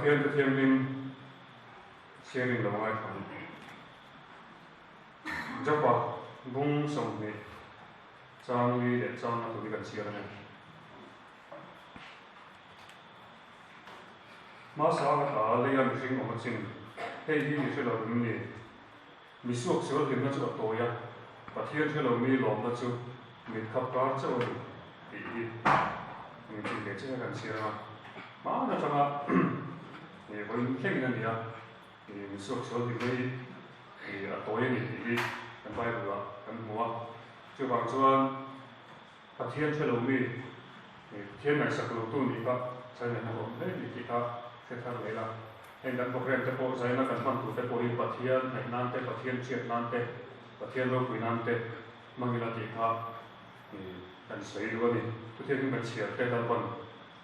pathian te thiam nin sharing lo ngai thang jopa bung som ni chang li de chang na tu kan siar na ma sa ka ta le yan ring o chin hei hi ni thelo rum ni mi suak sel lim na chu to ya pathian thelo mi lom na chu mi khap ka chu ti mi ti le che kan siar na ma na changa e voi theng na ni ya mi suak sel lim ni e a to ye ni ti kan bai ru kan mua chu bang chuan pathian thelo mi thiên này sạc lục tu ni ba sai này nó đấy thì kita sẽ thay đổi là anh đang program te po sai na kan man tu te po in pathian này nan te pathian chiat nan te pathian ro kui nan te mangila ti kha kan sei ro ni tu thiên kan chiat te dal pon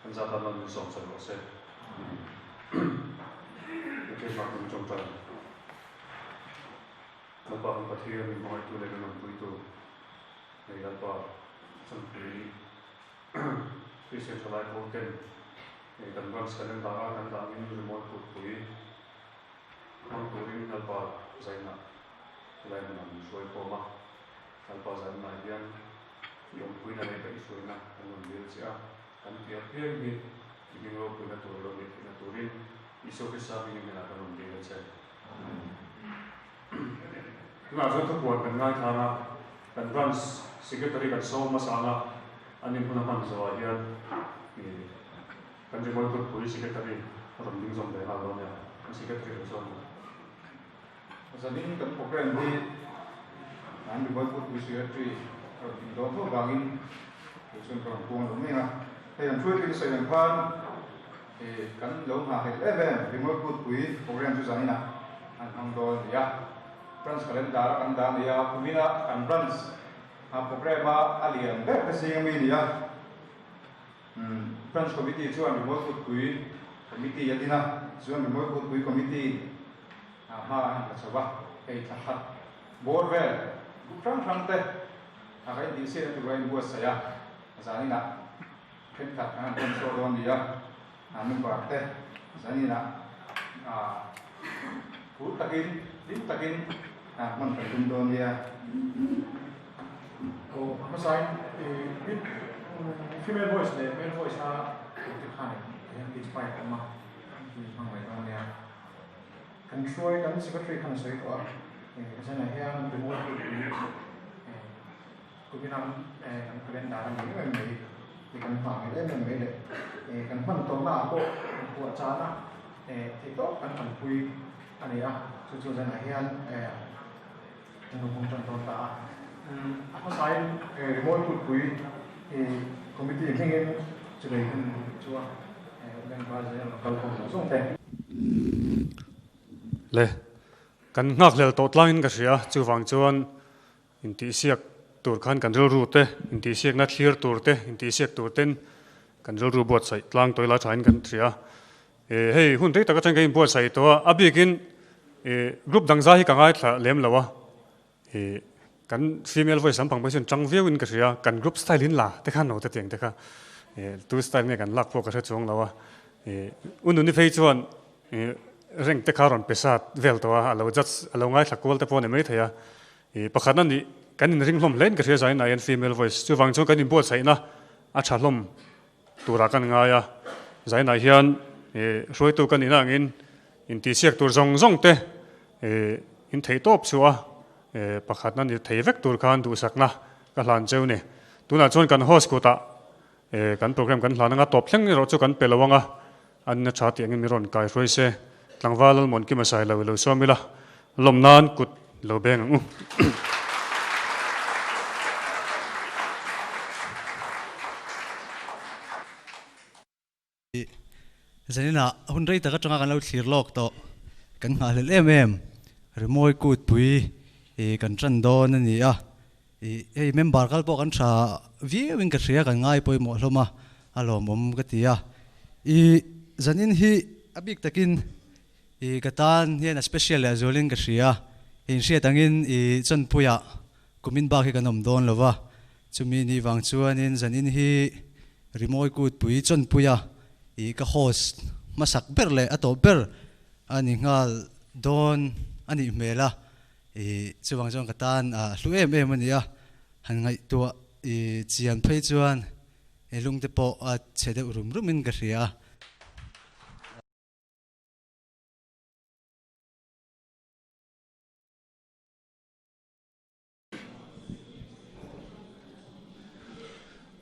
kan za ta man som san lo se ke ma kun chong ta ma ba pathian ni moi tu le kan tu tu nei dal pa san pi decentralized hotel kan ban salen da kan da min remote Kutpui kan turin alpa zaina lai na soi poma alpa zaina yan yong pui na nei soi na kan bil sia kan pia pia ni ni ro pui na tur lo ni na turin iso ke sa ni na kan bil sia na zo to buat kan ngai thana kan ban secretary kan so ma sana anin puna man zo ya kan remote Kutpui secretary ram ding zom de ha lo ya secretary so zanin kan program ni an remote Kutpui secretary do to bangin sun kan pung lo me na he an thui ki sai an phan kan lo ha he even remote Kutpui program chu zanina an hang do ya branch calendar kan da ya kumina kan branch program alian be pesing mi ya branch committee chuan remote Kutpui committee yadina chuan remote Kutpui committee ha ka chawa ei thahat board vel trang te kai di se tu rain buat saya zani na ken kat kan control don dia amin ba te zani na pu takin lim takin man kan dum don dia ko masai female voice le male voice ha ti khai yang inspire kan ma ki mang mai don dia kan troi kan secretary kan sai to cái này theo cái môn của Việt Nam cái bên đá mình cái mình thì cần khoảng cái mình mới để cần phần tóm lại của cha đó thì tốt cần phần quy anh ấy à cho cái này theo trong công trình tồn tại apa saya remote Kutpui committee ingin jadi cua dan bahasa kalau langsung teh le kan ngak lel to tlain ka ria chu wang chuan in ti siak tur khan kan rel ru te in ti siak na thlir tur te in ti siak tur ten kan rel ru bot sai tlang toila thain kan ria hei hun te taka chang kai bot sai to abikin group dangza hi kangai thla lem lawa kan female voice sam pang pasion chang view in ka ria kan group style in la te khan no te tiang te kha tu style ne kan lak pho ka chong lawa unu ni fei chuan reng te kharon pesat vel to alo just alo ngai thakol te pon emei thaya pakhat na ni kan in ring hlom len ka thia zain na female voice chu wang chu kan in bol sai na a tha hlom tura kan nga ya zain na hian roi tu kan ina ngin in ti siak tur zong zong te in thei top chuwa pakhat na ni thei vek tur khan du sakna ka hlan cheu ne tuna chon kan host ko ta kan program kan hlan nga top thleng ro chu kan pelawanga an na cha ti angin miron kai roi se tlangwal mon ki masai lo somila lomnan kut lo beng zanina hunrei taka tanga kan lo thlir lok to kan nga hlel em remote Kutpui kan tran don ani a member kal po kan tha viewing ka ria kan ngai poi mo hloma alom om ka tia zanin hi abik takin katan hian a special azolin ka ria in ria tangin Chawnpuia kumin ba ki kanom don lova chumi ni wang chuanin zanin hi remote Kutpui Chawnpuia ka host masak ber le ato ber ani ngal don ani mela chuwang jong katan hlu em ania han ngai tua chian phei chuan lung te po chede rum in ka ria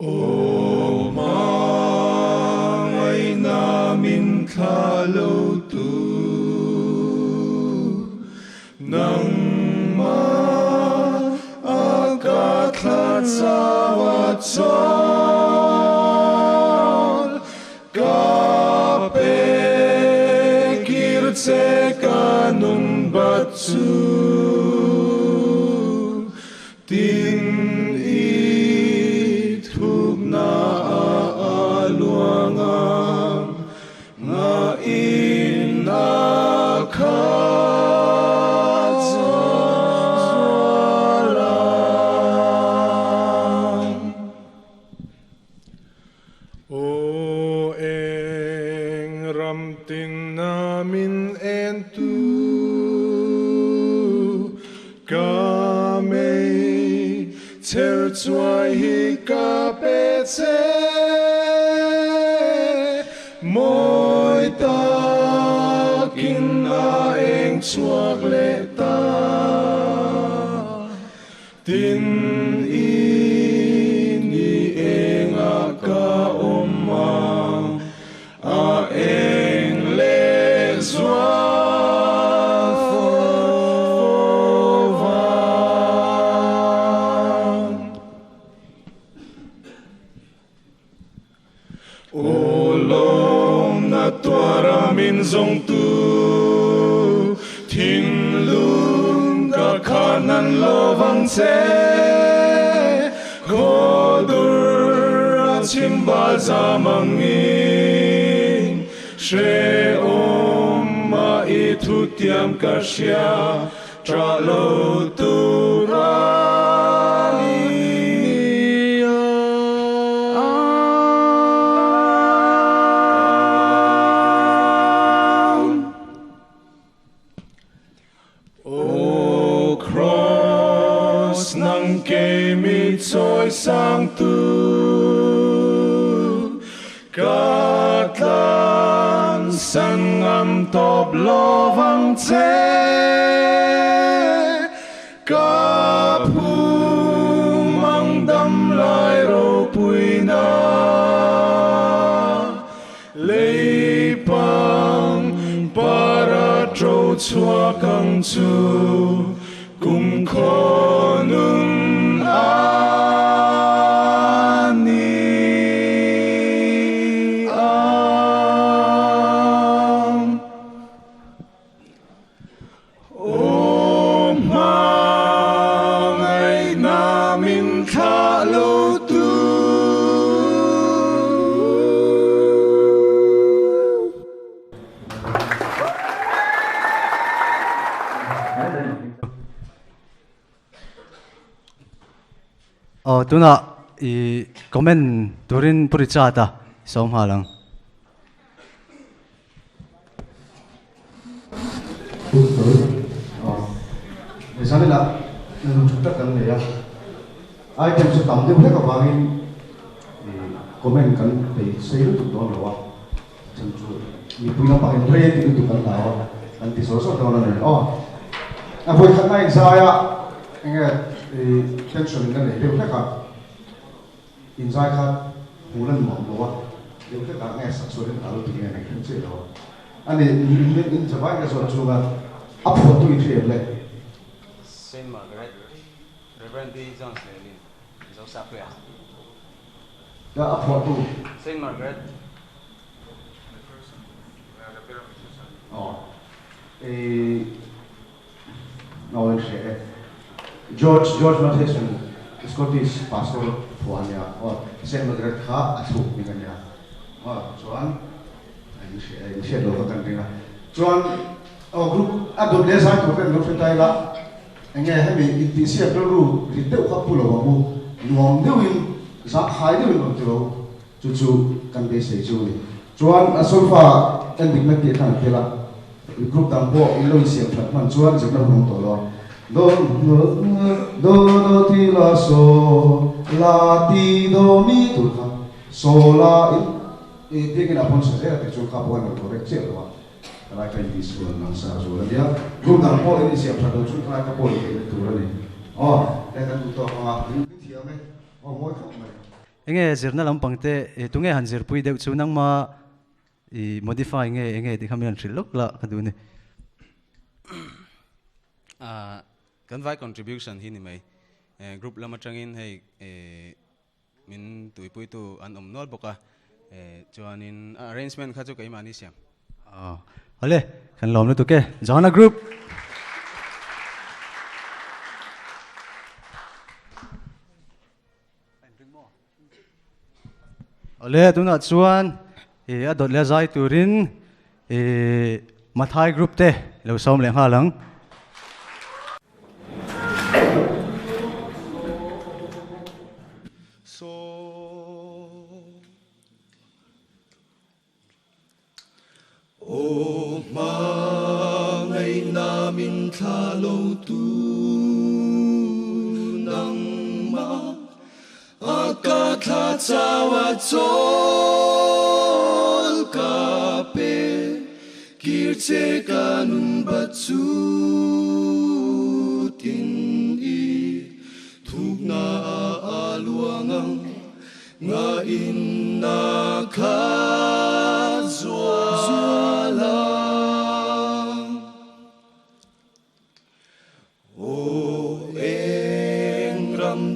O mai namin khalo tu nang ma akatlat sawat sol kape kirtse kanun batsu tin na aluangang nga inakatsalang o eng ramting namin entu kamay Ter chuai hi ka petse moi ta kin a eng chuak le ta tin i ni eng a ka omang a eng le zwa min zong tu thin lung ka khanan lo vang che kodur chim ba za mangin she om ma I thu tiam ka shia tra lo tu ra Choi sang tu katlan sangam top lo vang che kapu mang dam lai ro pui na leipang para tro chua kang chu kum khonung tuna comment turin purichata som halang Misalnya kita kan ya, item setam dia boleh kebangin komen kan, saya itu tuh lawa, cencu, ini punya pakai trade itu kan lawa, nanti sosok tahu nanti, aku ikan naik saya, ingat tension kan dia boleh kan, insai kan, bulan mau lawa, dia boleh kan nges sulit kalau tinggal naik cencu lawa, ane ini coba nges suatu kan, apa waktu itu ya boleh. Saint Margaret, Reverend D. Johnson, Joe Sapia. Ya apa waktu? Saint Margaret. George Matheson, Scottish pastor puannya, Saint Margaret ha asuk dengan ya. Soal ini saya doa kan dia. Soal grup adot desa itu kan grup kita lah. Enggak hanya itu siapa dulu kita ukap pulau kamu nuang dewin, zak hai dewin waktu cucu kan desa itu ni. chuan asulfa ending na ti kan tela group dang bo in lo siam that man chuan jek na hum to lo do ti la so la ti do mi tu kha so la i ti ke na pon sa era te chu ka po na correct che lo la ka di so na sa so la dia group dang bo in siam that chu ka ka po le tu ra ni le kan tu to ma ti ame mo thok mai enge zirna lampang te tunge han zir pui deuh chu nang ma i modify enge ti khamian thrilok la kaduni kan vai contribution hi ni mai group lama tangin hei min tuipui tu an omnol boka chuanin arrangement kha chu kai mani siam ale kan lom na tu ke jana group ale tuna chuan adot le zai turin mathai group te lo som le halang ô ma ngày na min tha lâu tu nang ma a ka tha chawa chol ka pe kir che ka nun ba chu tin i thuk na a luangang nga in na kha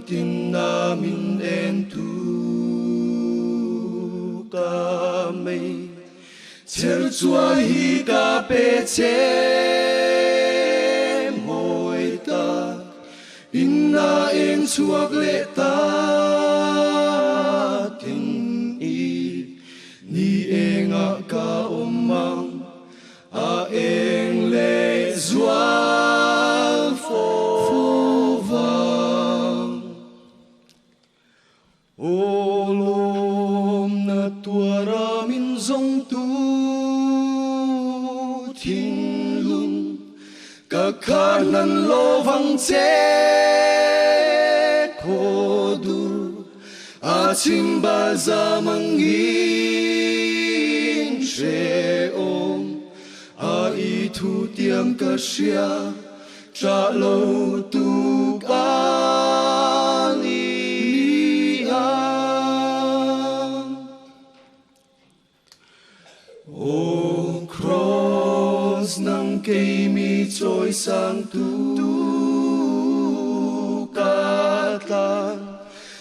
tin na min en tu ka mei chel chua hi ka pe che moi ta in na en chuak le ta tin i ni enga ka omang a eng le zual fo ôm na tua ra min zong tu thiên lung cả khả năng lo vắng che cô dur a chim ba za mang in che ôm a i thu tiam ka shia tra lo tu ka nang cây mi trôi sang tu ca tan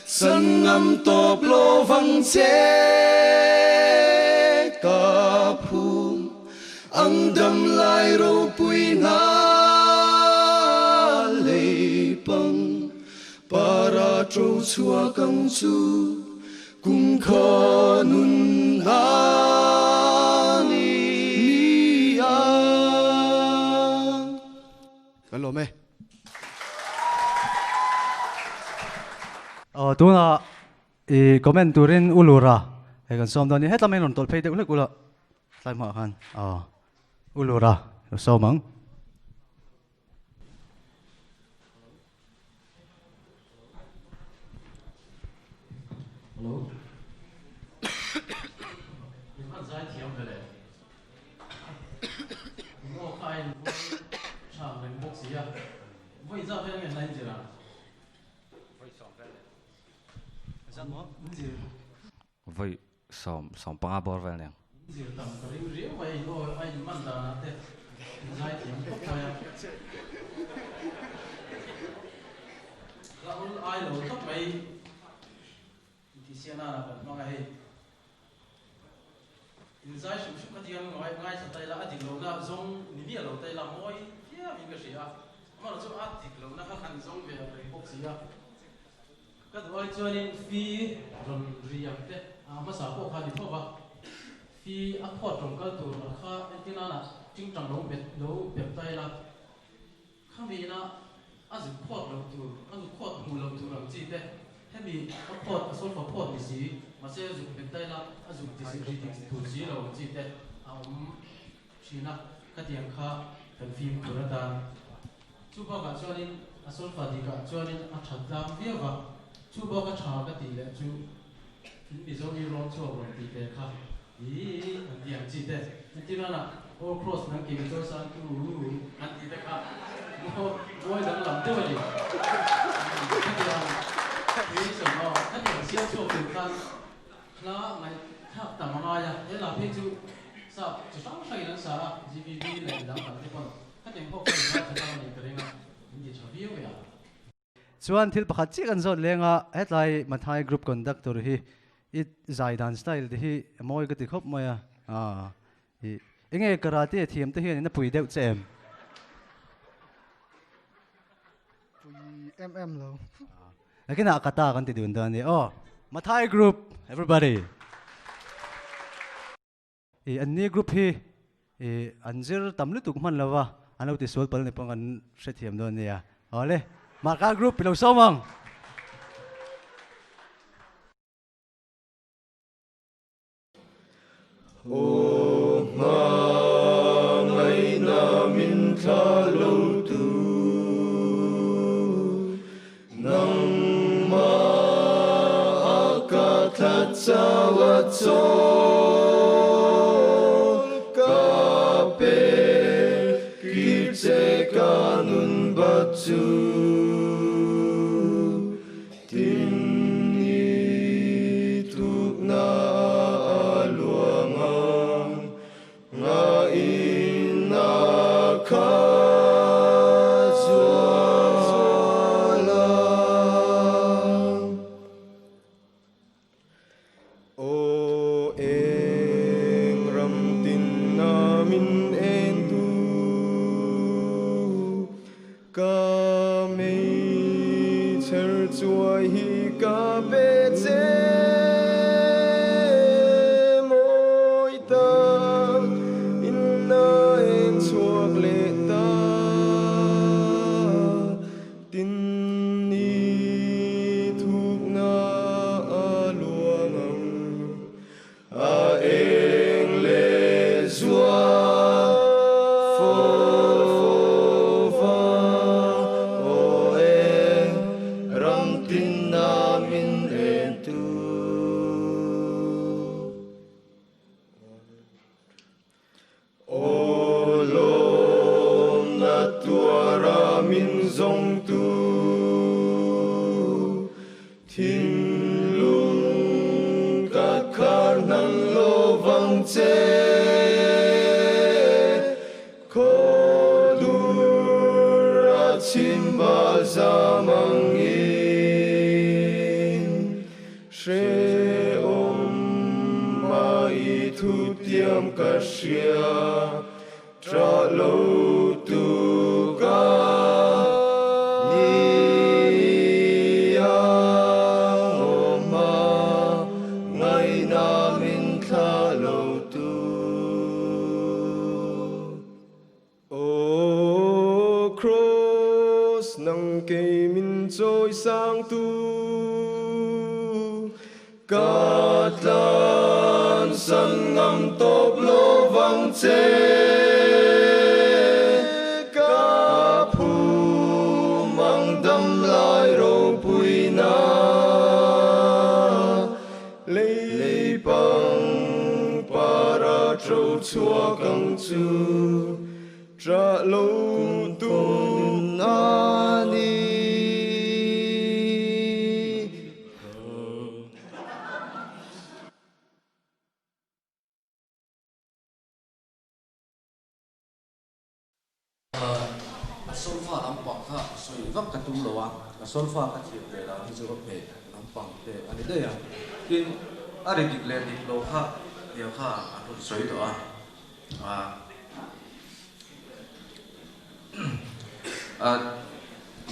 sân ngâm top lô vắng che ca phum ang đâm lai rô pui na lê băng para trâu chua căng chu cùng khó nun na kan lom tuna comment turin ulura kan som dani hetlamen on tol phei de ule kula sai ma khan ulura somang hello kan zai thiam vele mo khai chang len box ya voi za vel ngen lain jira voi som vel zan mo ji voi som pa bor vel ne ji tam ka ri ri vai lo ai man da na te zai thiam ko pa ya la ul ai lo top mai ti siana na kan ma he in zai shum shum ka tiang ngai sa tai la adik lo na zong ni bia lo tai la moi ya min ka sia ma lo chu adik lo na kha khan zong ve ri box ya ka doi chuanin fi ron riam te ma sa ko kha di tho ba fi a khot rong kal tur kha tina na ting tang lo bet tai la kha mi na a zu khot lo tur a zu khot mu lo tur ang chi te hemi apport a sol apport ni si ma se zu bentai la azu disintegrating tu si lo chi te shina katiang kha kan film kurata chuba ka chuanin a sol fa di ka chuanin a thadam viawa chuba ka tha ka ti le chu mi zo ni ron chu ron ti te kha an diang chi te ti na all cross nang ki zo san tu an ti te kha moi dang lam te wa ni vì什么？他有些做饼干，那买他怎么来呀？那老片就啥，就上水人啥，GBB 来两百多份，他点破分那他当你个人啊，你就别为啊。chuan thil pakhat chi kan zot lenga hetlai mathai group conductor hi it zaidan style te hi moi ka ti khop moya hi enge karate thiam te hian na pui deuh chem pui lo akina kata kan ti dun dan ni mathai group everybody anni group hi anjir tamlu tuk man lawa anu ti sol pal ni pang an hre thiam don ni ole marka group pilo somang ngai na min tha lo tu nang ma ka tha chawa cho ka pe ki che ka nun ba chu tin ni thuk na luang nga ina ka solfa ka thiam le la hi chu ka pe lampang te ani de ya tin ari dik le dik lo kha ya kha anu soi do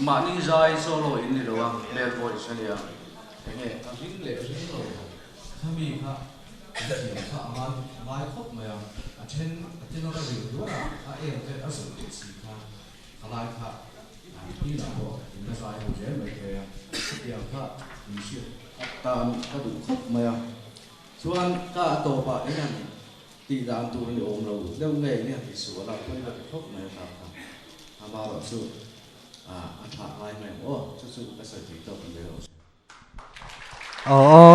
ma ni zai solo in ni lo wa le voice ani ya nge a ring le ring lo thami kha thiam kha man mai khop ma ya a then no ka ri do a em te a su ti si kha khalai kha đi là bộ chúng ta sai một chế mấy cái thiam kha insia tan ka du khop maya chuan ka to pa enan ti dan tu ni om lo leu nge ni ti su la ko ni ka khop maya ta ama ro su a tha lai mai o chu ka sai ti to kan le lo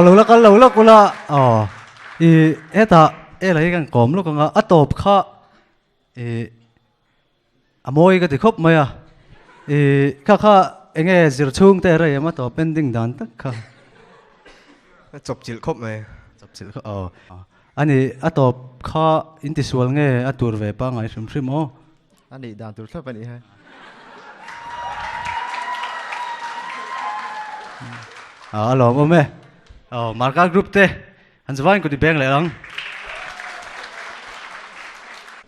lâu lắc là lấy cái còm lúc còn top kha môi cái thì khóc mày kha anh nghe giờ chung thế rồi mà top pending đàn tất kha chụp chịu khóc mày chụp chịu anh ấy top kha in ti sual nghe tour về pa ngay sim ô anh đi đàn tour khóc vậy hay alo mà mẹ marka group te han zwain ko di beng le lang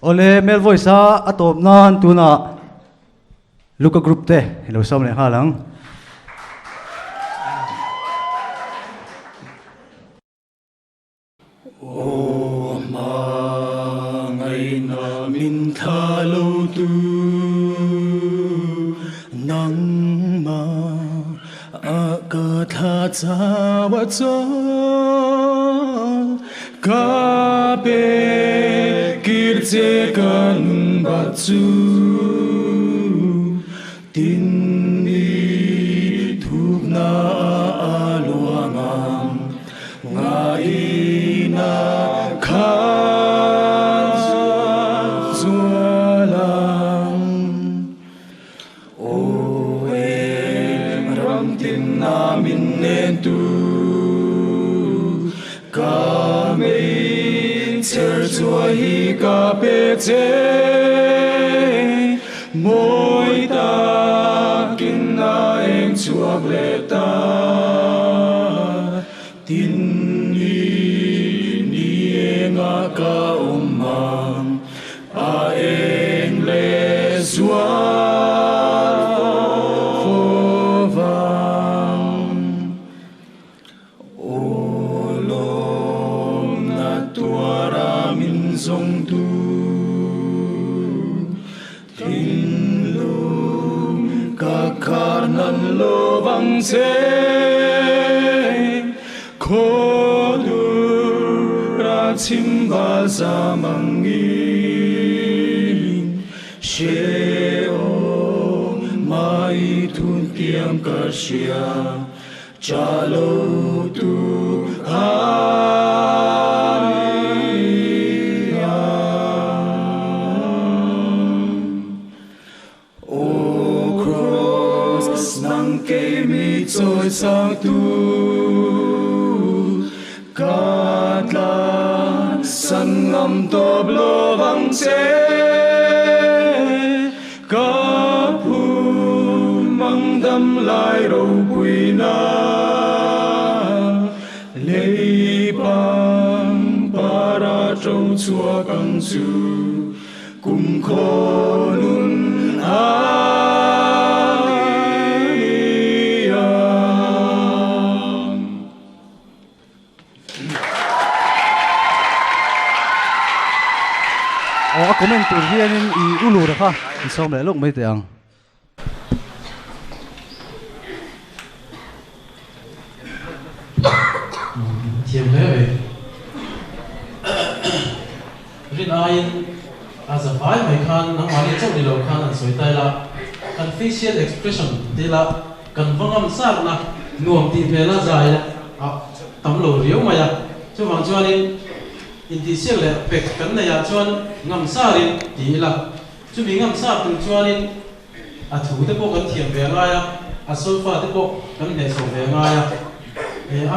ole mel voice a top nan tuna luka group te hello som le ha lang o ma ngai na min tha lo tu nang ma ka tha cha wa cha ka be kir che kan ba chu tin ni thuk na aluang ngai na kha tu ca mê chờ chùa hi ca bê chế môi ta kinh na em chuộc lệ ta tin ni nga ca mang a em lệ xóa dòng tu tin lung cả khả năng lo vang xe khó đưa ra chim ba ra mang in xe ô mai thun tiêm cả xia cha lâu tu rồi sang tu cát la sân ngầm top lo vang xe cát pu mang đâm lại đầu quỳ na lấy băng para trâu chua căng su cùng khó luôn comment tur hian in I ulu ra kha in som le lok mai te ang thiam le rin ain as a vai mai khan nang mani chau ni lo khan an soi tai la kan facial expression de la kan wangam sa na nuam ti phela zai la tam lo riu ma ya chu wang chuan in ti siak le pek kan na ya chuan ngam sa rin ti la chu mi ngam sa tu chuan in a thu te po kan thiam ve nga ya a sofa te po kan ne so ve nga ya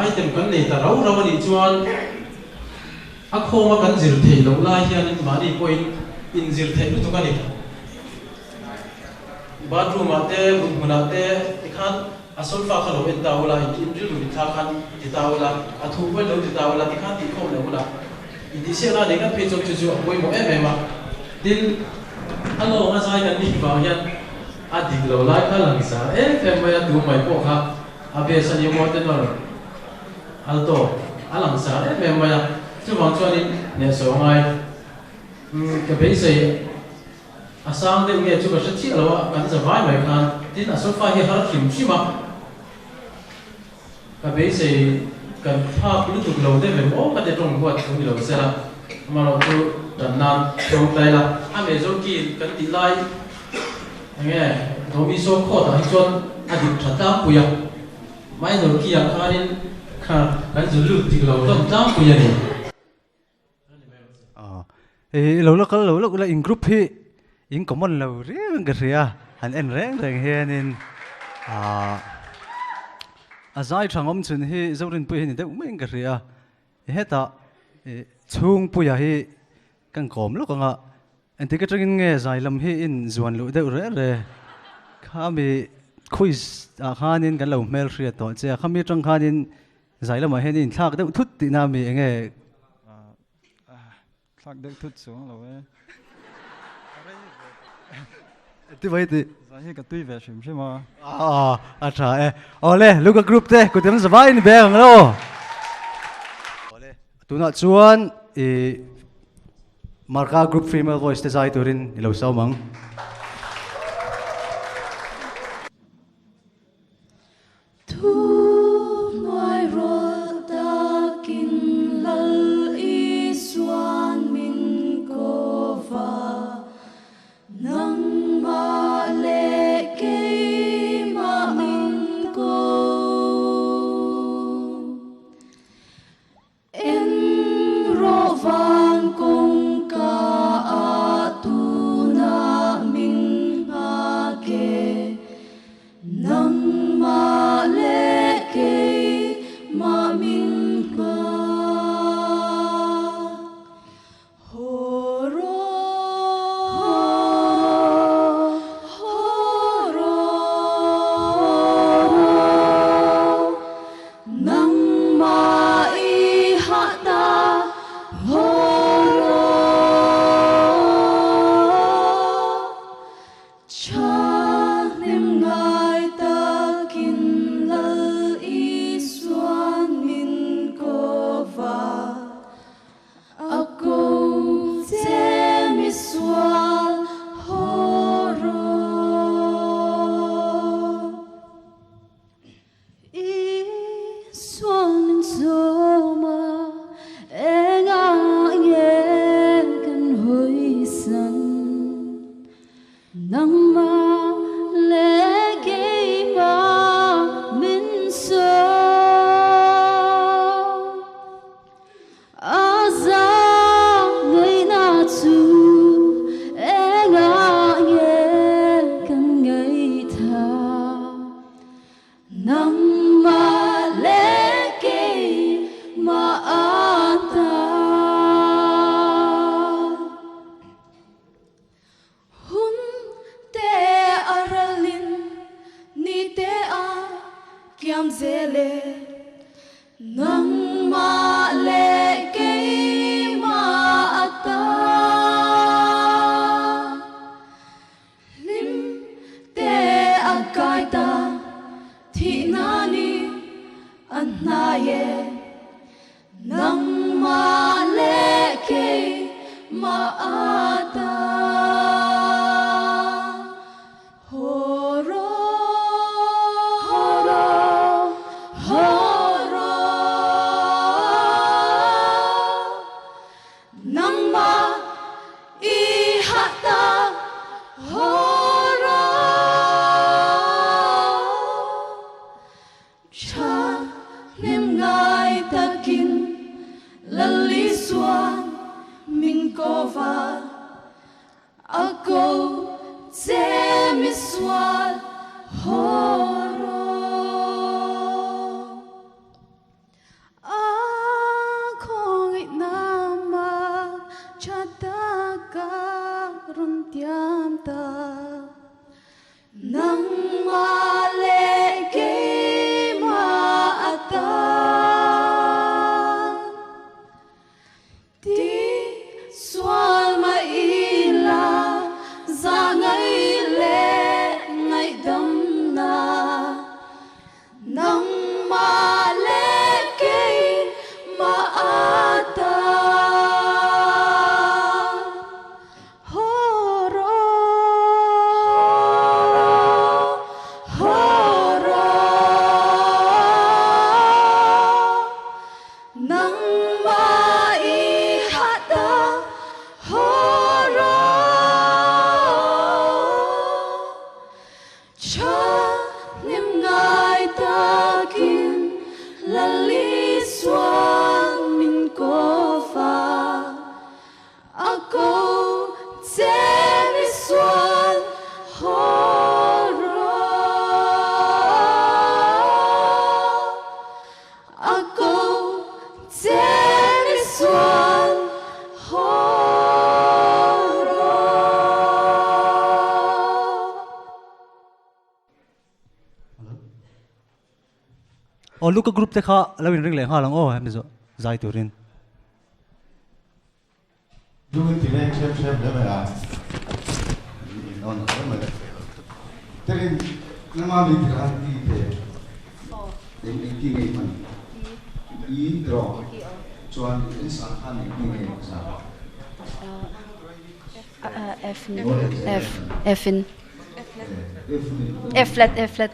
item kan nei ta rau rau ni chuan a khoma kan zir thei lo lai hian in mani point in zir thei tu kan ni bathroom ate bunguna te ikhan a sofa khalo en tawla in ri lu tha khan ti tawla a thu pe lo ti tawla ti khan ti khom lo la ini siapa ni kan pecah cucu, boy mau memang. Din, kalau nggak saya kan ni bahagian adik lo lah kalau misal, memang tu mai pokha, abiasa ni mau tenor, alto, alang sah, memang cuma cuci ni songai, kebiasa asang dia ni juga setiap lo kan sebab mai kan, din asal fahih harap kimsi mah, cái bây giờ cái pha bút thuộc lâu đấy về mỗi cái để trong quạt cũng lâu sẽ là màเราtu đàn nam trong tay là anh về trong kia cái tỷ lệ nghe tôiมีsố khó tại chọn anh đi thật tam bùi mấy người kia khai đến cái dữ liệu thì lâu tâm tam bùi này lâu lúc là in group hi in common lâu riêng cái gì anh em riêng hi nên zai thằng ông chun hi zorin pui hi đấy mấy cái gì hết ta chung pui hi càng còm lúc ngã anh thấy cái trứng nghe zai làm hi in zuan lu đấy rồi kami quiz khan in cái lâu mail riết to chứ kami trăng khan in zai làm hi in thắc đấy thut tí nam mi nghe thắc đấy thut xuống rồi tí vậy tí zai cái tuy về xem xem mà acha ole lúc cái group thế có tiếng zai in bè ngang lo tu na chuan marka group female voice te zai turin lo sau mang Za ngày lệ ngày đêm na o luka group te kha lawin ring le ha lang o hem zo zai turin Doing the next step level on the moment. Telling Rimawi in king man. E draw. Chuan is an king F flat. F flat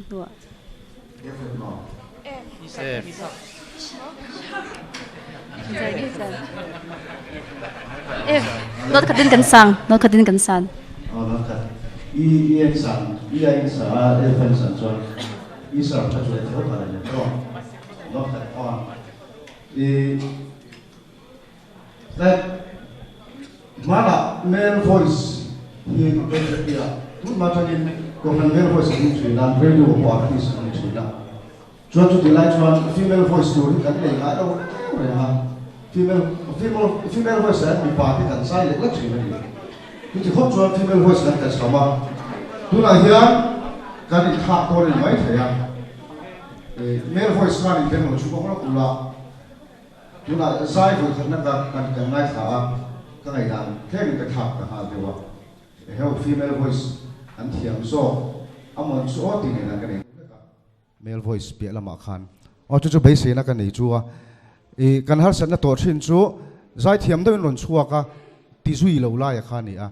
no. F not kadin kan sang Oh, not that. E X san. E X F N san. Chuan E sir touch with the whole draw. Not that on. That Mala male voice here two mattering government male voice in Sweden, radio parties in Sweden. Try to delight one female voice story can lay I don't female voice that be party can silent let's remember. Which hot one female voice that has come up. Do not hear can it hot or in my hair. Male voice can in general Chukula. Do not aside with another can nice cái này là thế mình cái tháp cả hai điều à, help female voice anh thiam so, ông muốn số thì này là cái này, male voice biết là mà khan, cho bây giờ là cái này chú à, cái hàng sản là tổ chức chú, giải thiam đó mình luôn chú à, tí duy lâu lại khan này à,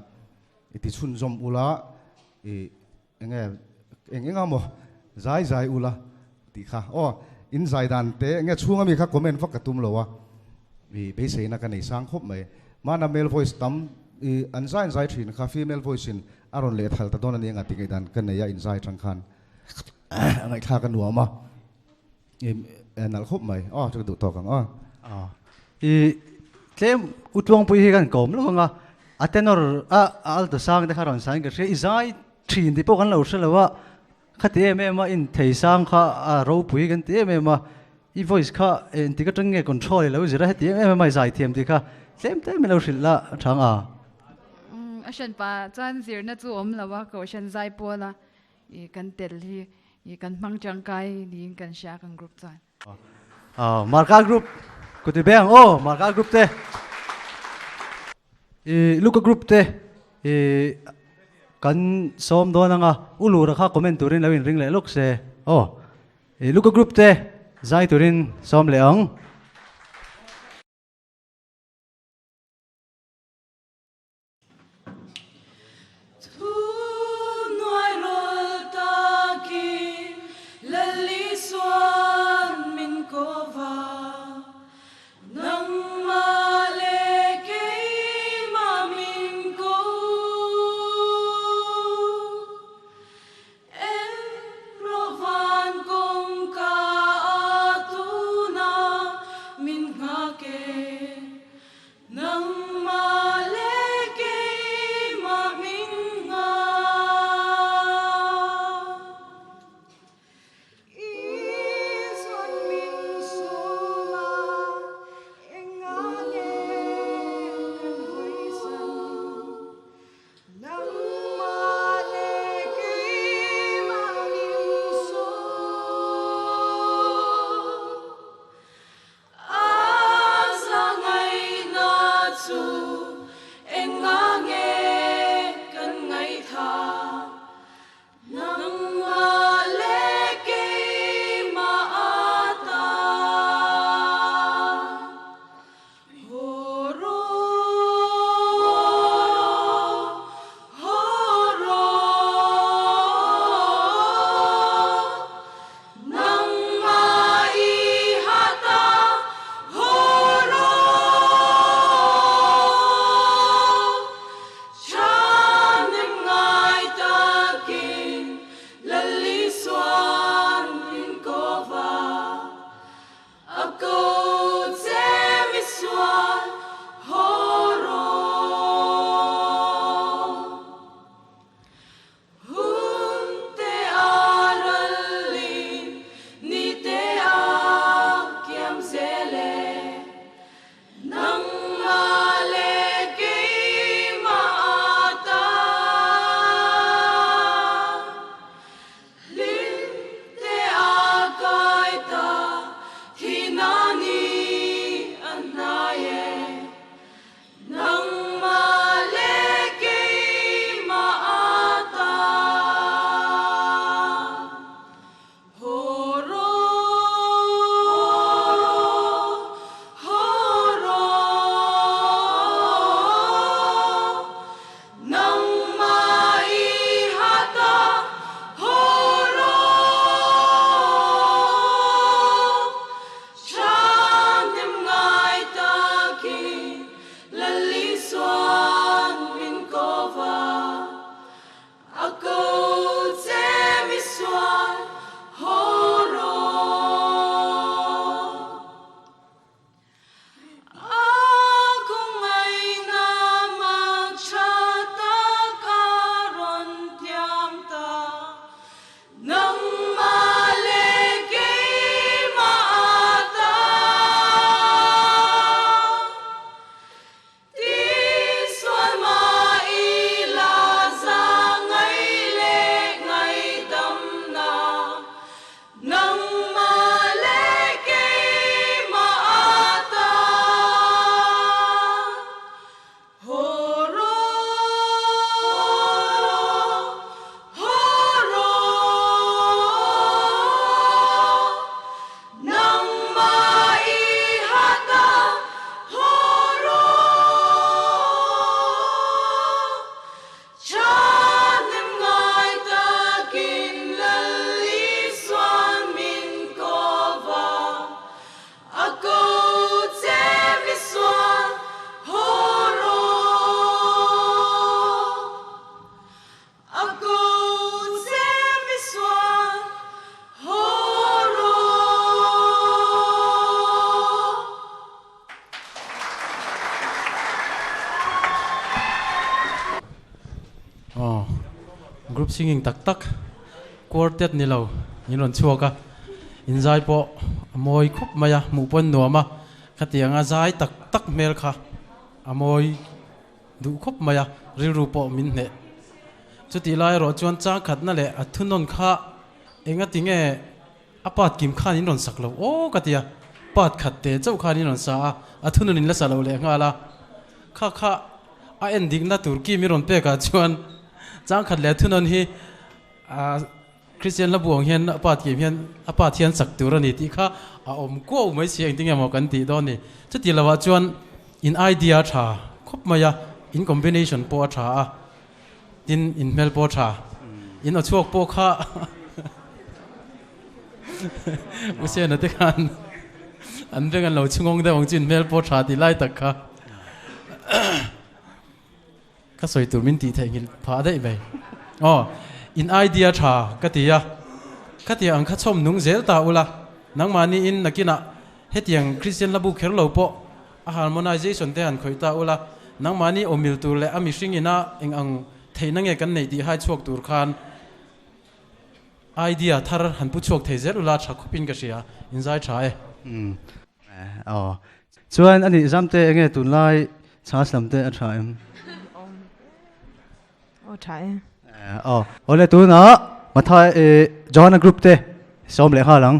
tí chun zoom ula, nghe mà giải ula, tí kha, in giải đàn thế, nghe chú ngắm mình khác comment phát cái tụm lâu à, vì bây giờ là cái này sang khóc mày. Mana male voice tam anzai anzai thin kha female voice in aron le thal ta don ani nga tingai dan kan ya inzai tang khan ngai tha kan nuama nal khop mai chu du to kang tlem utwang pui hi kan kom lo nga atenor al to sang de kharon sang ke izai thin di po kan lo shelawa khate me ma in thei sang kha ro pui kan te me ma I voice kha en ti ka tang nge control lo zira ti me ma zai thiam ti kha tlem te me lo shilla thang a ashan pa chan zir na chu om lawa ko shan zai po la I kan tel hi I kan mang chang kai ni kan sha kan group chan marka group ko ti bang marka group te luka group te kan som do na nga ulu ra kha comment turin lawin ring le lok se luka group te zai turin som leong group singing tak tak quartet ni lo in ron chuaka in zai po amoi khop maya mu pon nuama khatianga zai tak tak mel kha amoi du khop maya ri ru po min ne chuti lai ro chuan chang khat na le athunon kha enga tinge apat kim khan in ron saklo o katia pat khat te chau khan in ron sa athunon in la salo le ngala kha kha a ending na turki mi ron pe ka chuan chang khat le thunon hi Christian la buang hian apat kim hian apat hian sak turani ti kha a om ko mai siang tinga mo kan ti don ni chuti lawa chuan in idea tha khop maya in combination po tha in mel po tha in a chuak po kha usen ate khan an rengan lo chungong da ong chin mel po tha ti lai tak kha ka soi tur min ti thengil pha dai bai in idea tha katia ang khachom nung zel ta ula nang mani in nakina hetiang Christian labu kher lo po a harmonization te an khoita ula nang mani omil tur le ami singina eng ang theinange kan nei ti hai chuak tur khan idea thar han pu chuak thei zel ula tha khopin ka sia in zai tha e chuan ani zamte enge tunlai chas lamte a tha em thai ole tu na mathai join group te som le kha lang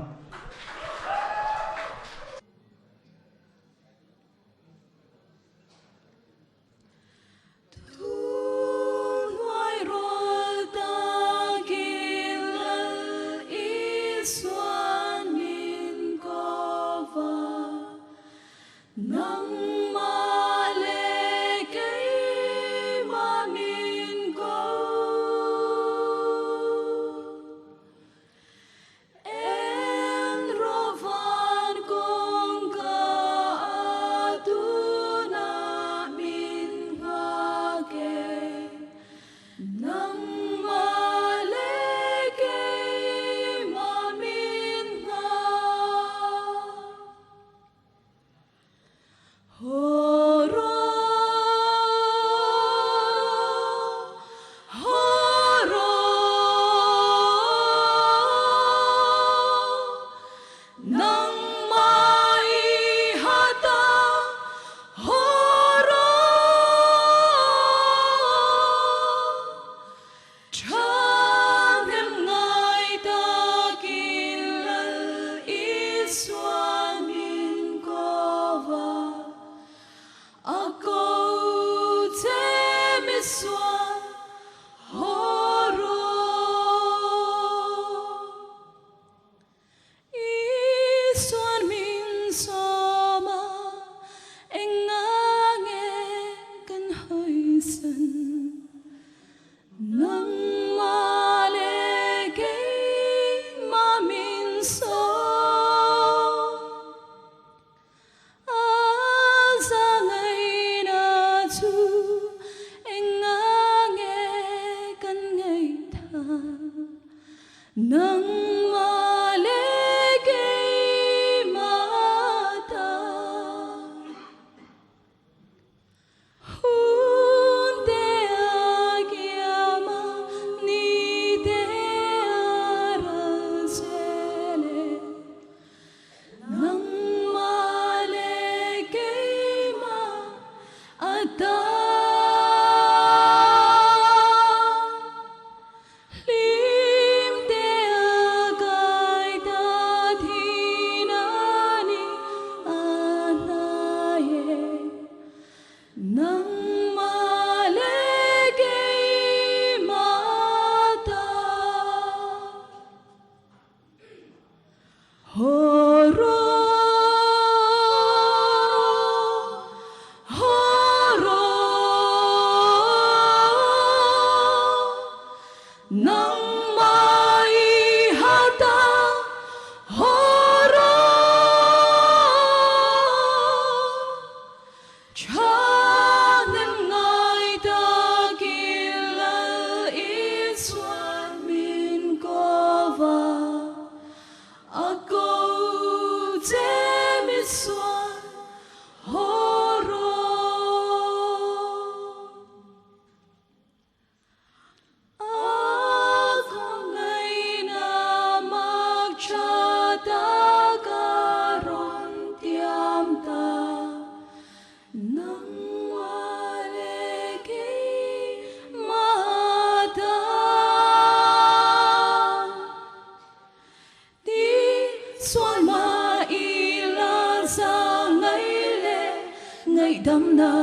xuân mà y la ra ngày lệ ngày đâm na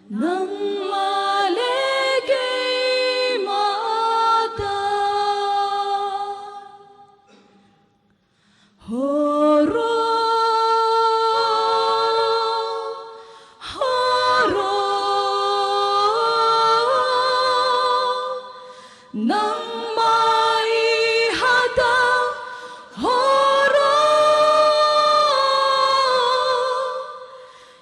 nang ma lệ cây ma ta horo horo nang mai hata horo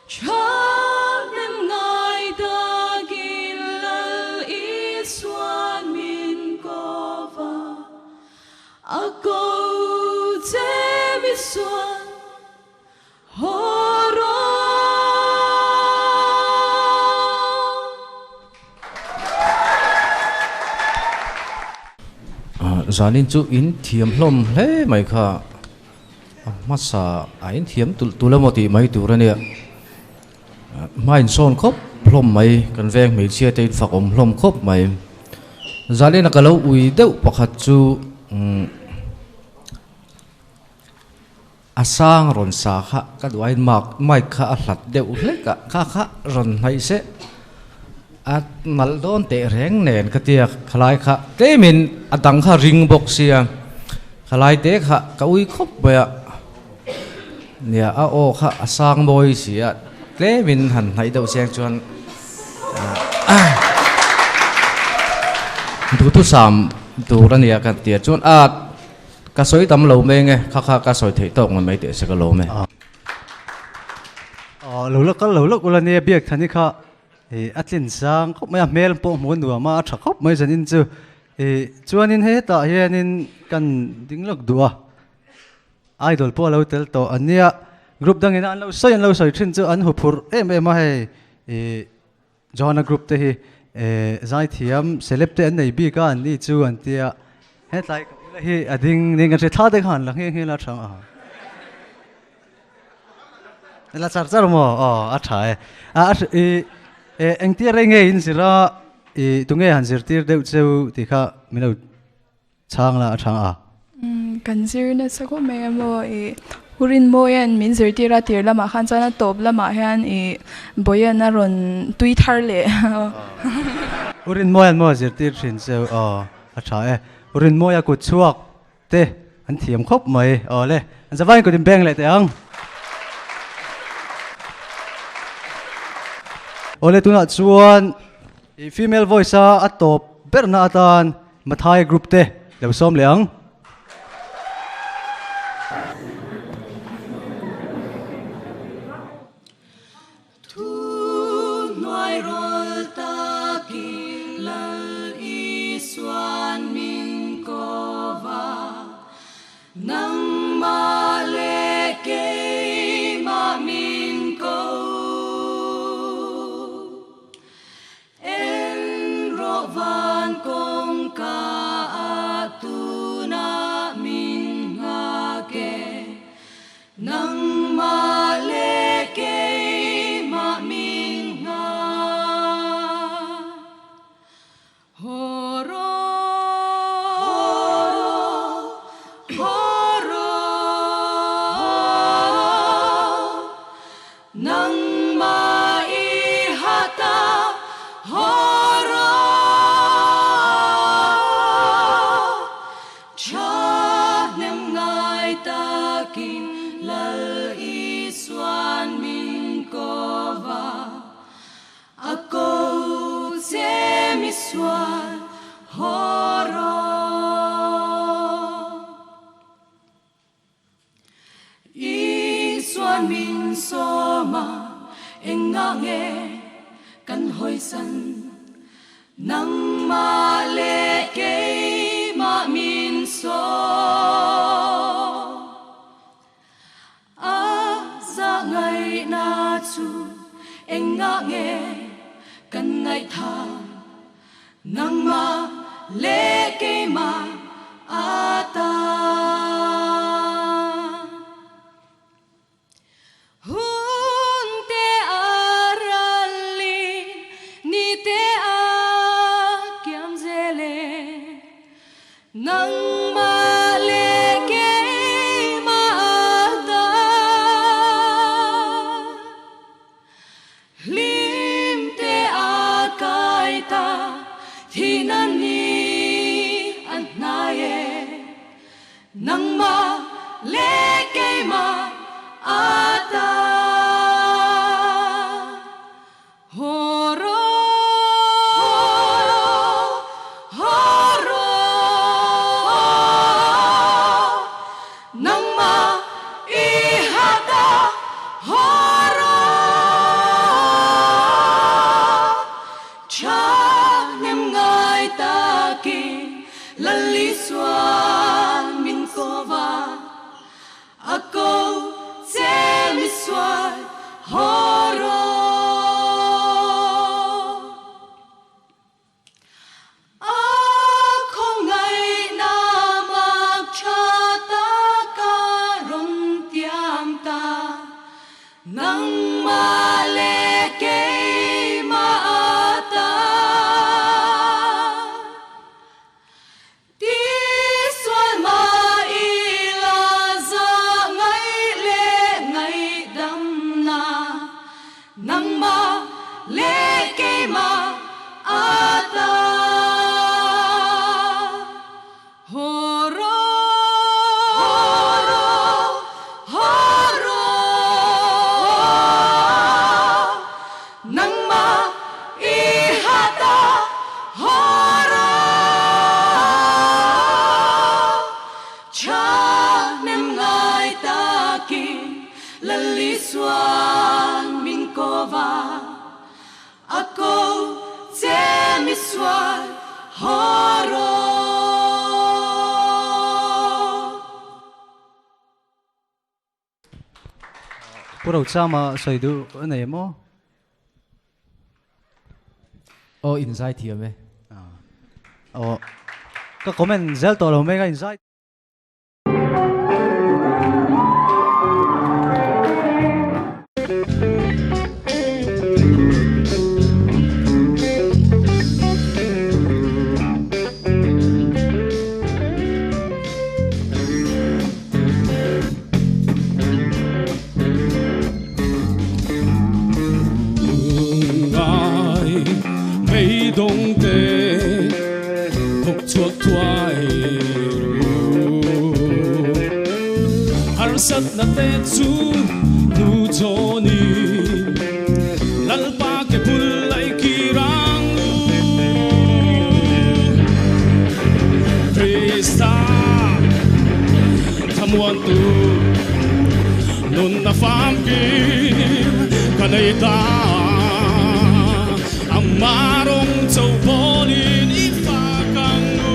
chanem ngai da gilal iswan min kova ako temi swan horo zanin chu in thiam hlom hle mai kha masa in thiam tulamoti mai turania main son khop hlom mai kan veng mai chia te fakom hlom khop mai zalina kalau ui deuh pakhat chu asang ron sa kha ka duain mak mai kha a hlat deuh hle ka kha ron hai se at nal don te reng nen ka tia khalai kha kemin adang kha ring box sia khalai te kha ka ui khop ba nia a o kha asang boy sia kemin han hai deuh siang chuan du tu sam tu rania ka tia chuan ka soi tam lo me nge kha ka soi thei tok mai te se ka lo me lo lok ulan ne biak thani kha atlin sang khop mai mel po mun du ma tha khop mai zanin chu chuanin he ta hianin kan dinglok duwa idol po lo tel to ania group dangin an lo soi thin chu an hupur em a he jona group te hi zai thiam celeb te an nei bi ka an ni chu an tia he tlai hi ading ning an tha de khan lang he la thang la char mo a thai anh tia nghe in sira tu nghe han sir tir deuh cheu ti kha mino chang la thang kan sir na sako me mo hurin moyan min sir tira tir lama khan chana top lama hian boyan na ron tui thar le hurin moyan mo sir tir thin cheu a tha hurin moya ku chuak te an thiam khop mai le an zawai ko dim beng le te ang ole tuna chuan female voice a top berna atan mathai group te lo som leang tu noi rol ta kilal iswan min kova nang male ke ma min ko van kong ka atuna min ngake nang maleke ma min nga horo horo nang mai hata horo takin lal iswan min kova ako semiswan horo iswan min soma engange kan hoisan nang maleke ma min so ngày na chu em ngã nghe cần ngày tha nang ma lệ ke ma ata hun te arali ni te a kiam zele nang ma lệ ke nangma ihada hora cha nem ngai ta ki lali swan min kova ako se mi swan hora nang maleke maata ti sual ma ilaza ngai le ngai dam na nang maleke maata horo Swan min kova ako se mi swan horo Puro chama soidu nei mo Oh inside here me oh ka comment zel to lo me ga inside đông tê phục chuột thoại har sat na te chu nu cho ni lal pa ke pul lai ki rang Krista tham wan tu nun na fam ki kanai ta marong châu polin ifa kangu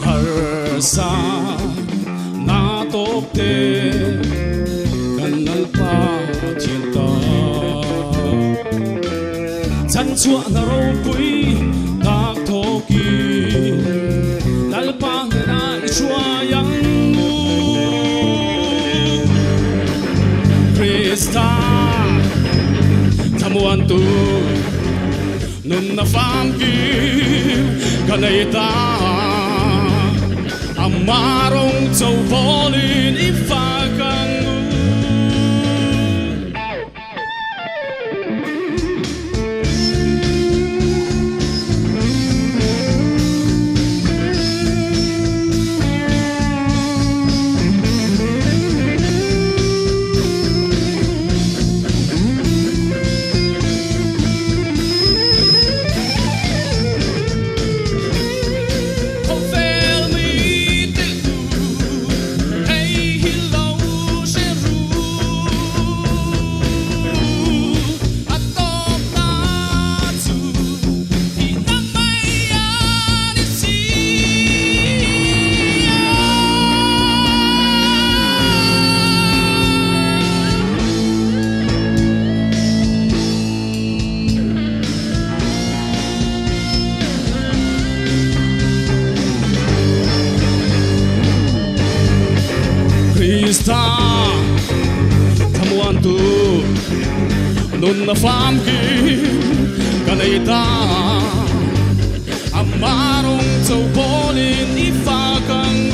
har sa na top te kanal pa thiên ta chan chua na ro pui tak tho ki lal pa na chua yang Krista Tamuan tu Nun na fam ki Kanay ta Amarong châu polin ifakang Krista Tamuan tu Nun na fam ki Kanay ta Amarong châu polin ifakang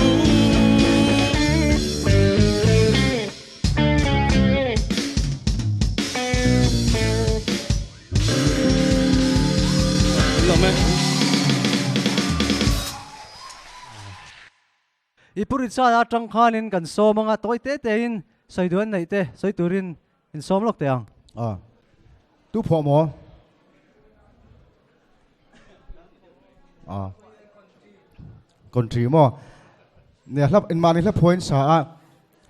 Ipurit sa na trăng khanin kan so mga toy te te in soi duan nei te soi turin in som lok te ang tu pho mo country mo ne hlap in mani hla point sa a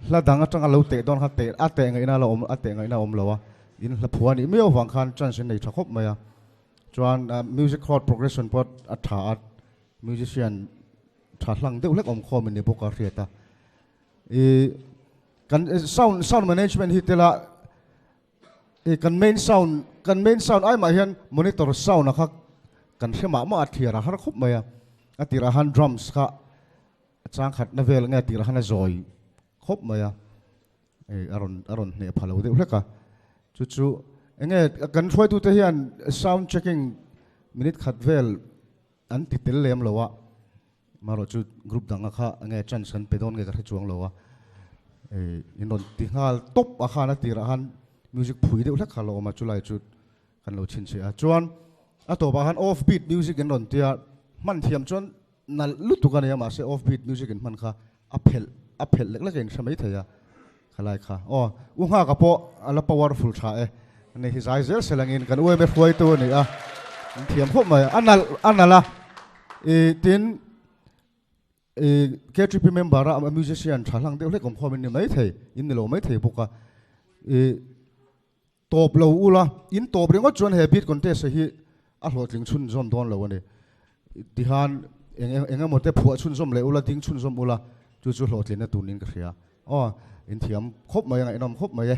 hla dang atang alo te don ha te ate ngai na lo om ate ngai na om lo wa in hla phuani mi o wang khan transition nei thakop maya chuan music chord progression pot atha at musician tha hlang deuh hlek om khom ni boka riata e kan sound management hi tela e kan main sound ai ma hian monitor sound na khak kan hema ma athira har khop maya atira han drums kha chang khat na vel nge tira han zoi khop maya e aron ne phalo de hleka chu enge kan throi tu te hian sound checking minute khat vel an ti tel lem lowa maro chu group danga kha nge chan san pedon nge ka chuang lowa e inon ti ngal top a khana tira han music phui de hlek khalo ma chulai chu kan lo chin che a chuan a to ba han off beat music en ron tia man thiam chuan na lutu kan ya ma se off beat music en man kha a phel lek lek en samai thaya khalai kha u nga ka po ala powerful tha e ne hi zai zel selangin kan ue me phoi tu ni a thiam khop mai anala e tin e KTP member a musician thalang de hlek om khomin ni mai thei in ni lo mai thei boka e top lo ula in top ringo chuan he beat contest hi a hlotling chun zom don lo ani tihan enga mote phua chun zom le ula ting chun zom ula chu hlotlin na tunin ka hria in thiam khop mai nga inom khop mai e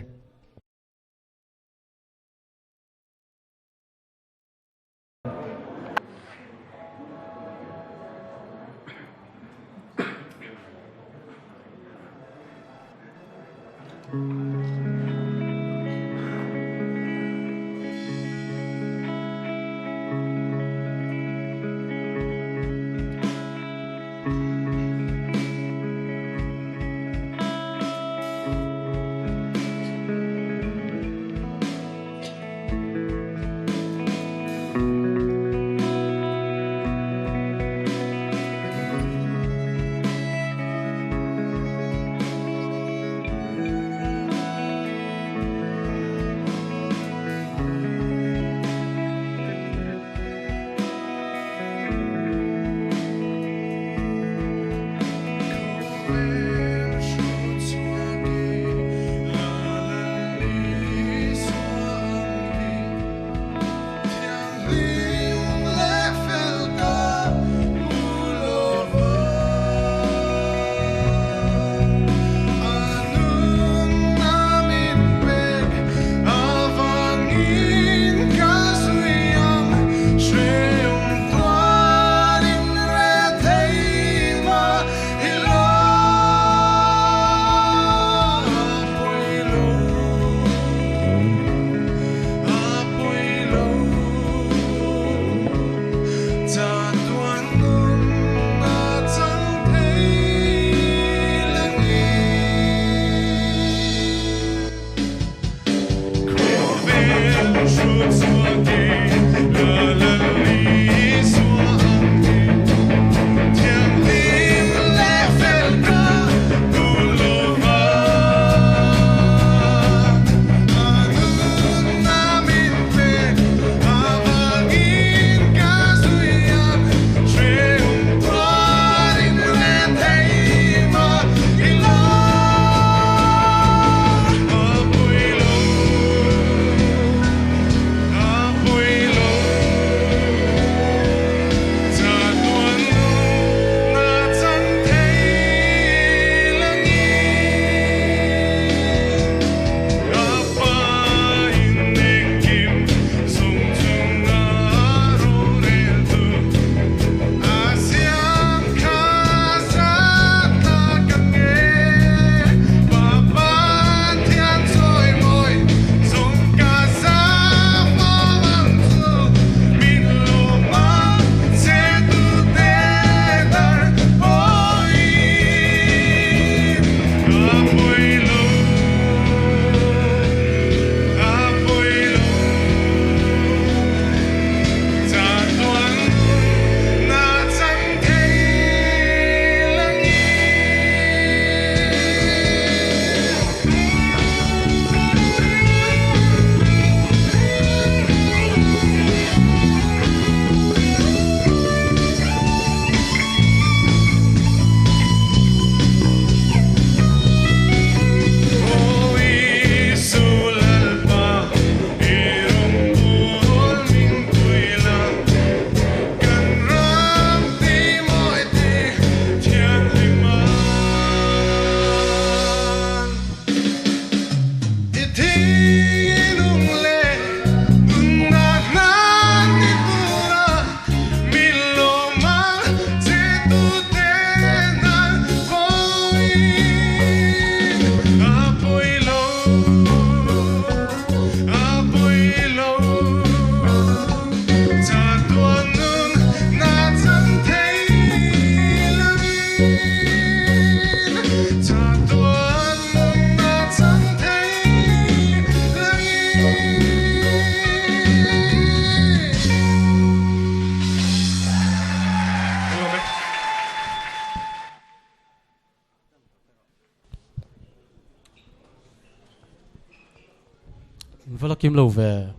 vâng kim lâu về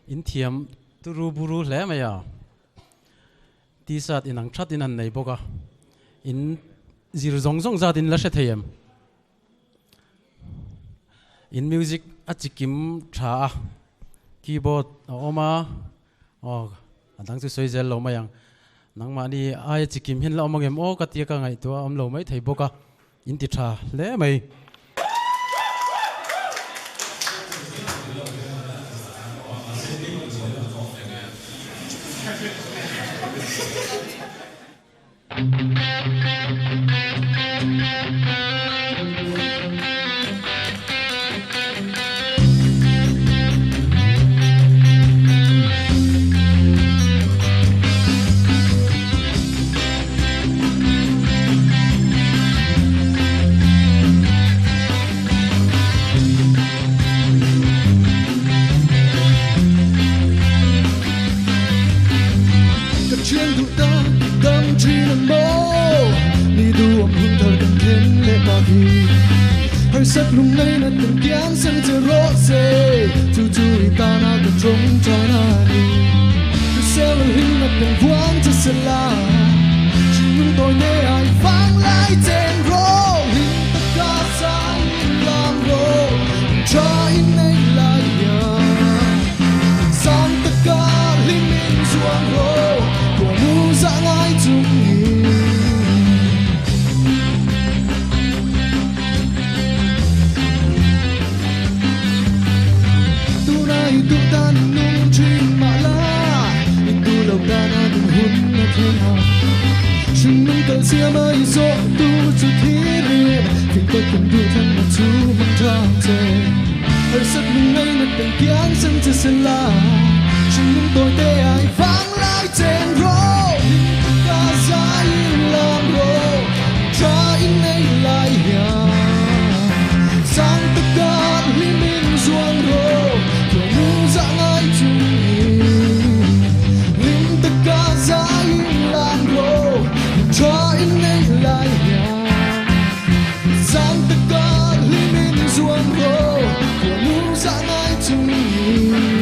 in thiam tu ru buru lẽ mày à tí sát in ang chat in anh này bốc à in zir zong zong ra in lá sẽ thấy em in music at chỉ kim cha keyboard oma đang tu soi zel lo mày ang nang mà đi ai chỉ kim hin lo mà em cái tiệc cái ngày tua lo mấy thấy bốc à in tí cha lẽ mày sắc lung nay na từng tiếng sân chờ rốt rê chú ta na từng trống cho na đi cứ xe là hình na từng quán cho sẽ là chỉ những tôi để ai vang lại tên rô hình tất cả sáng làm rô cho in này là nhà sang tất cả linh minh ruộng rô của nu dạng ai chung nhìn tu ta nung chuyên mà la tu lâu ta na đừng hôn na thiên hà chúng nung tờ xia mới dỗ tu chú thi riêng vì tôi cùng tu thân mà chú mang trang chơi hơi sắc nung ngay na từng tiếng sân chưa sân la chúng nung tôi tê ai vang lại trên rô tất cả giá in làm rô cho in này lại nhà sang tất cả liên minh ruộng rô dạng ai chung nhìn linh tất cả giá in làm rô cho in này lại nhà sang tất cả liên minh ruộng rô của nu dạng ai chung nhìn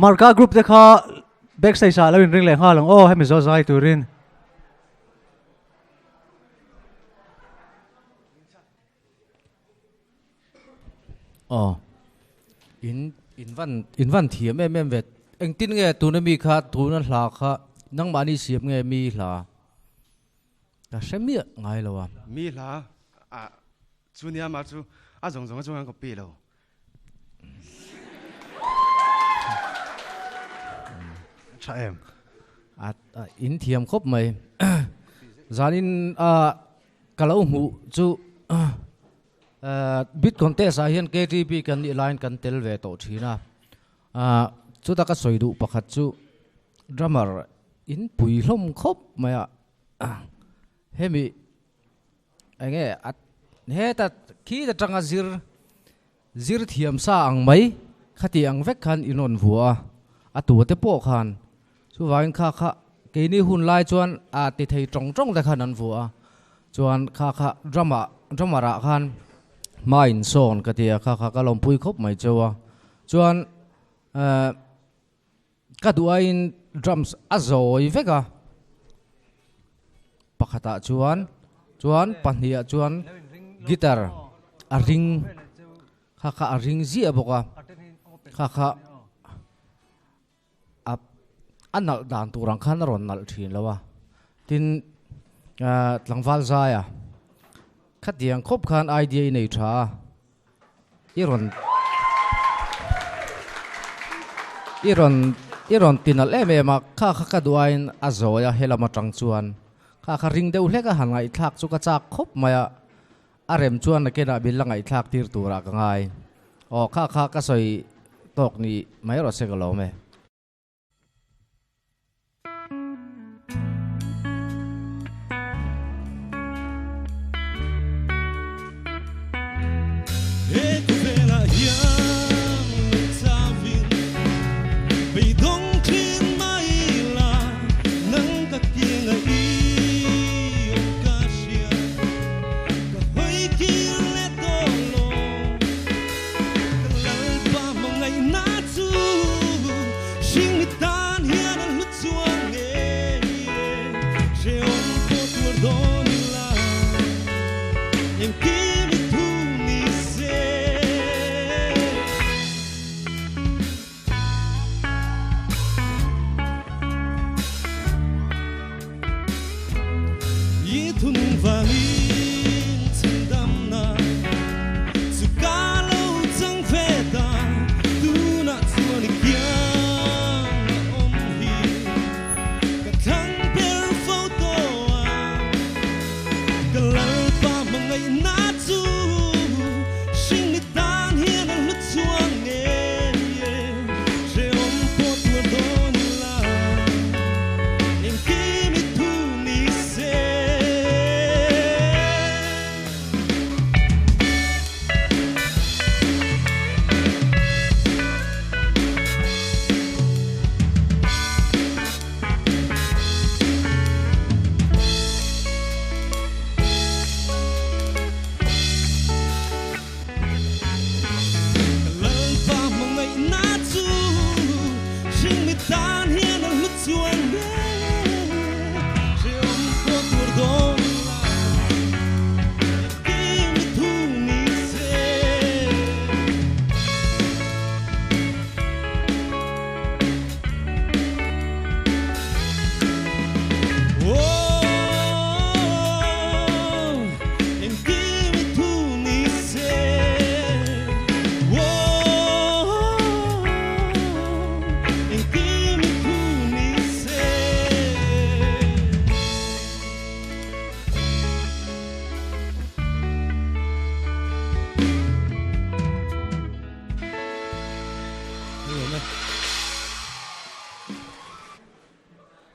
Marka group te kha backstage sa lo in ring le nga long oh hemi zo zai turin in van thiam em vet eng tin nge tu na mi kha tu na hla kha nang mani siam nge mi hla ta shemi ngai lo wa mi hla a chu nia ma chu a zong zong chung ang ko pi lo cha em in thiam khop mai zanin kalau mu chu bit contest a hian KTP kan ni line kan tel ve to thina chu ta ka soidu pakhat chu drummer in pui hlom khop maya hemi ange at he ta khi ta tanga zir thiam sa ang mai khati ang vek khan inon vua atu te po khan chu wain kha ke ni hun lai chuan ti thei tong ta khan an vua chuan kha drama ra khan main son katia kha ka lom pui khop mai chawa chuan ka duain drums azoi veka pakhata chuan pahnia chuan guitar a ring kha a ring zia boka kha anal dan turang khan ron nal thin lawa tin tlangwal zaya khatiang khop khan idea nei tha iron tinal ma kha ka duain azoya helama tang chuan kha ring deuh hleka hangai thak chu ka chak khop maya arem chuan na kena bilangai thak tir tura ka ngai o kha ka soi tok ni mai ro se galo me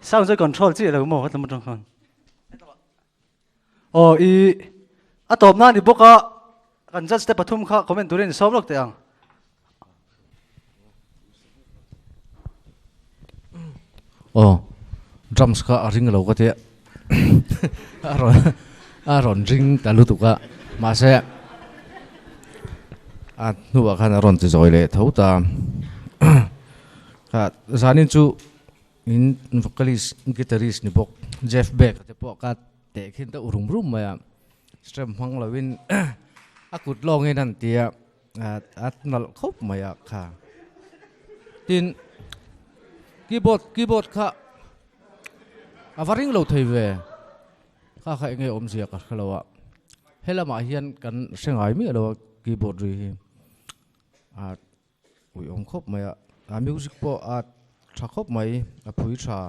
sound sẽ control chỉ là một cái tấm trong con ý top na đi boka kan just step pathum kha comment turin som lok te ang drums ka ring lo ka te aron ring talu tu ka ma se nuwa khan ron ti zoi le thauta ka zanin chu in vocalist guitarist ni bok Jeff Beck te po ka te khin ta urum rum ma strum hang lawin akut long e nan tia at nal khop ma ya kha tin keyboard kha avaring lo thei ve kha kha nge om zia ka khalawa hela ma hian kan sengai mi lo keyboard ri ui om khop ma ya music po thakop mai a phui tha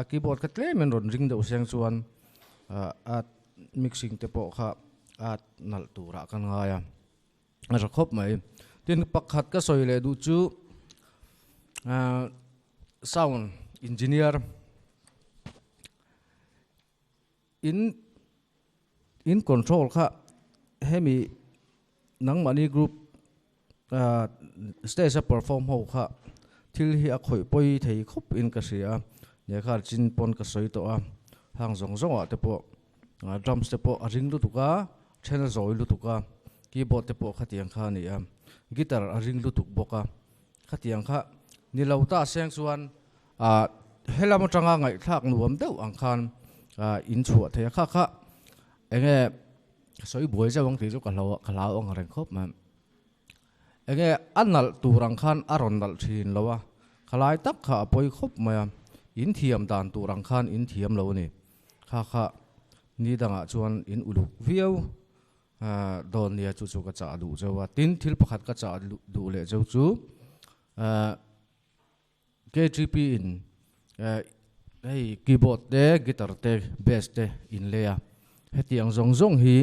keyboard ka tle men ron ring do siang chuan at mixing te po kha at nal tura kan nga ya ra khop mai tin pakhat ka soi le du chu sound engineer in control kha hemi nang mani group stage perform ho kha thil hi a khoi poi thei khop in ka sia ne khar chin pon ka soi to a hang zong zong a te po drums te po a ring lu tuka channel zoi lu tuka keyboard te po khatiang kha ni a guitar a ring lu tuk boka khatiang kha ni lauta seng chuan hela mo tanga ngai thak nuam deuh ang khan in chua the kha kha enge soi buai zawang ti chu ka lau ong reng khop ma enge anal turang khan aron dal thin lawa khalai tak kha poi khop ma in thiam dan turang khan in thiam lo ni kha kha ni danga chuan in uluk viau don nia chu chu ka cha du chawa tin thil pakhat ka cha du le chau chu KTP in hey keyboard te guitar te bass te in le a hetiang zong zong hi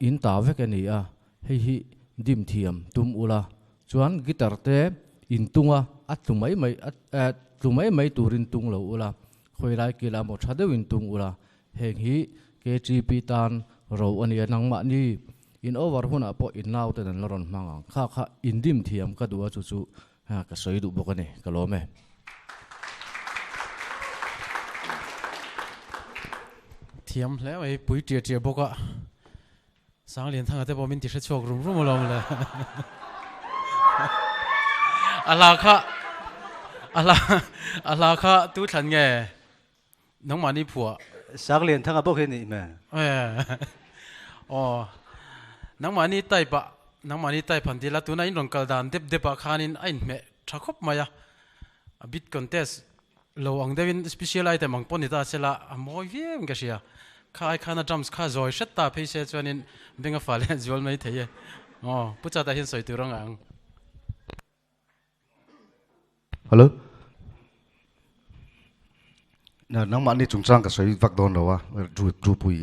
in ta vek ani a hei hi dim thiam tum ula chuan guitar te in tunga atlumai mai turin tung lo ula khoilai kila mo thadeu in tung ula heng hi KTP tan ro ani nangma ni in over huna po in now te nan loron manga kha kha in dim thiam ka duwa chu chu ka soi du bokani kalome thiam hle mai pui tia boka sang lian thang ate bomin ti se chok rum rum lom le ala kha tu than nge nong mani phua sang lian thang a bok he ni me nang mani tai phan dila tuna in rong kal dan dep pa khanin ain me thakop maya a bit contest lo ang devin special item ang ponita sela amoi viem ka sia khai khana drums kha zoi shat ta phaise chuanin benga fale jol mai theye pucha ta hin soi tu rong ang hello nang mani chungchang ka soi vak don lawa dru pui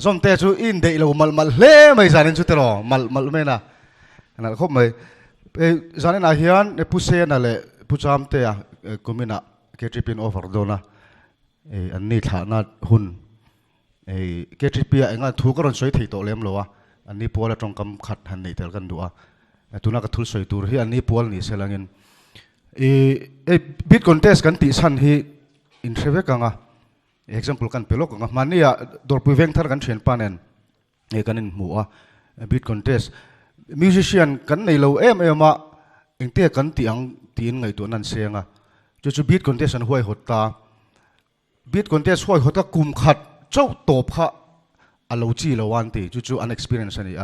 zom te chu in dei lo mal hle mai zanin chu te ro mal me na na khop mai zanin a hian puse na le pucham te a komina KTP over dona an ni thla na hun KTP a enga thu ka ron soi thei to lem lowa an ni pola tong kam khat han nei tel kan duwa tuna ka thul soi tur hi an ni pol ni selangin bit contest kan ti san hi in theve kanga example kan pelok kanga mania dorpui veng thar kan thien panen kanin muwa bit contest musician kan nei lo em a engte kan tiang tin ngai tu nan senga chu beat contest an huai hotta beat contest huai hotta kum khat chau top kha alo chi lo wan ti chu an experience ani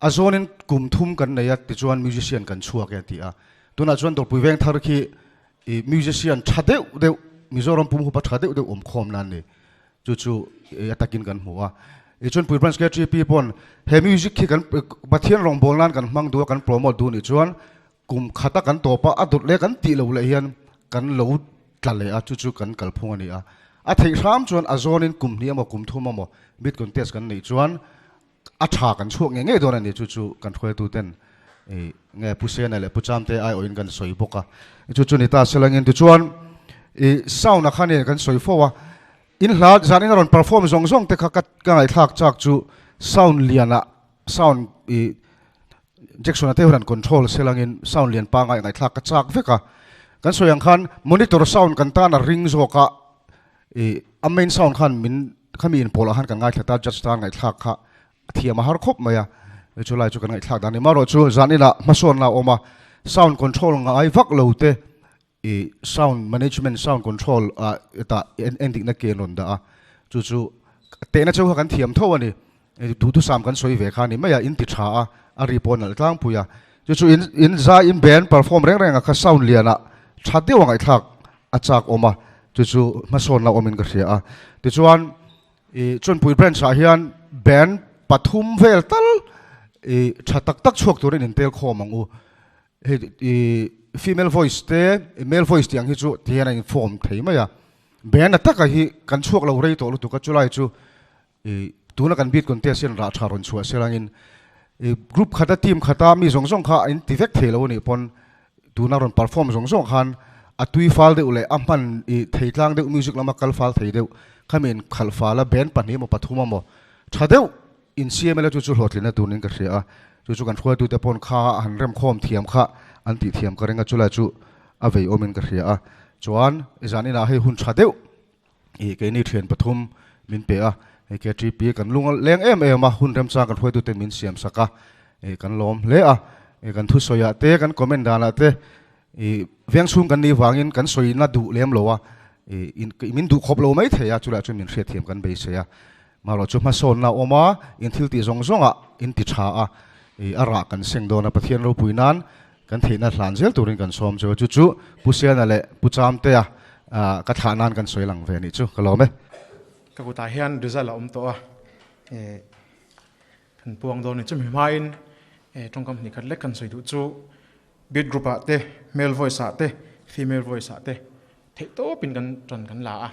a zonin kum thum kan nei ti chuan musician kan chuak ya ti tuna chuan dor pui veng thar khi musician thadeu deu mizoram pum hu pa thadeu deu khom nan ni chu atakin kan huwa chuan pui branch KTP pon he music khi kan pathian rong bol nan kan mang du kan promote du ni chuan kum khata kan topa adut le kan ti lo le hian kan lo tlale chu kan kalphung ani a thei ram chuan a zonin kum ni amo kum thum amo bit contest kan nei chuan a tha kan chuak nge don ani chu kan khoi tu ten nge pusen ale pucham te ai oin kan soi boka chu ni ta selangin tu chuan sound a khani kan soi fowa in hla zanin ron perform zong te kha ka ngai thak chak chu sound liana sound Jackson ate huran control selangin sound lian pa ngai thak ka chak veka kan soyang khan monitor sound kan ta na ring zo ka a main sound khan min khami in pola han kan ngai thata just ta ngai thak kha thiam har khop maya chulai chu kan ngai thak dani maro chu zanina mason na oma sound control ngai vak lo te sound management sound control ta ending na ke non da chu te na chu kan thiam tho ani tu sam kan soi ve khani maya in ti tha a report al tlang puya chu in za in band perform reng kha sound liana thate wangai thak achak oma chu mason la omin ka ria ti chuan chon pui brand sa hian band pathum vel tal thatak tak chuak turin in tel khom angu female voice te male voice tiang hi chu tiana inform thei mai a ben ataka hi kan chuak lo rei to lu tu ka chulai chu tuna kan beat contest in ra tharon chua selangin group khata team khata mi zong zong kha in tivek thelo ni pon tuna ron perform zong zong khan atui fal de ule ampan theitlang de music lama kal fal thei de khamin khal fala ben pani mo pathuma mo thadeu in cml chu chu hlotlina tunin ka hria chu kan khua tu te pon kha han rem khom thiam kha an ti thiam ka renga chula chu avei omin ka hria chuan izanina hei hun thadeu ke ni thian pathum min pe a KTP kan lungal leng em a hun rem chang kan khoi tu te min siam saka kan lom le a kan thu soya te kan comment dana te veng sum kan ni wangin kan soina du lem lowa min du khop lo mai theya chula chu min hre thiam kan be se ya maro chu ma son na oma in thil ti zong zonga in ti tha a ara kan seng do na pathian ro puinan kan theina hlan zel turin kan som chu chu pusian ale pucham te a ka thanan kan soilang ve ni chu kalome ka ku ta hian result la to a kan puang do ni chum himain trong kam ni khat lek kan soi du chu beat group a te male voice a te female voice a te thei to pin kan tron kan la a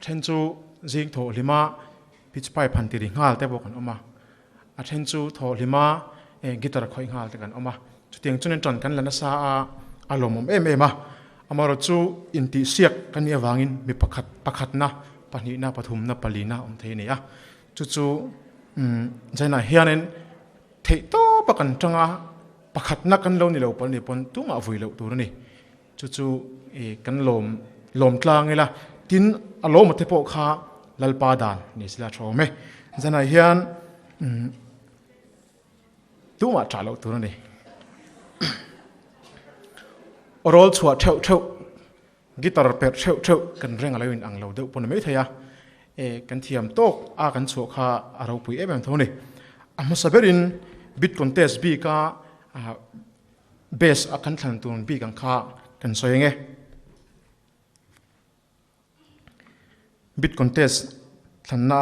then chu jing tho lima pitch pai phan ti ri ngal te bo kan oma a then chu tho lima guitar khoi ngal te kan oma chu tiang chunen tron kan lana sa a alomom em a amaro chu inti siak kan ya wangin mi pakhat na pani na pathum na palina thei ni a chu jaina hianen thei to pakan tanga pakhat na kan lo ni lo pon ni pon tunga vui lo tur ni chu kan lom tlang ila tin alom te po kha lalpa dan ni sila thome jaina hian tunga cha lo tur ni orol chua theu guitar per theu kan reng alo in ang lo deuh pon mai theya kan thiam tok a kan chu kha aro pui em thoni amma saberin beat contest bi ka base akan thlan tun bi kan kha kan soyenge beat contest thlanna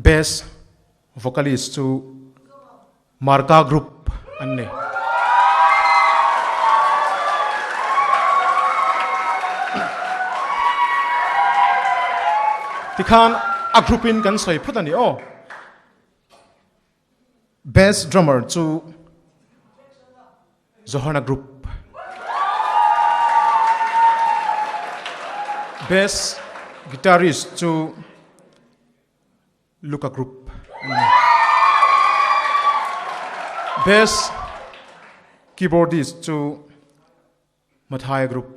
base vocalist chu marka group anne tikhan a group in kan soi phutani o bass drummer chu Zohana group bass guitarist chu Luka group bass keyboardist chu Mathai group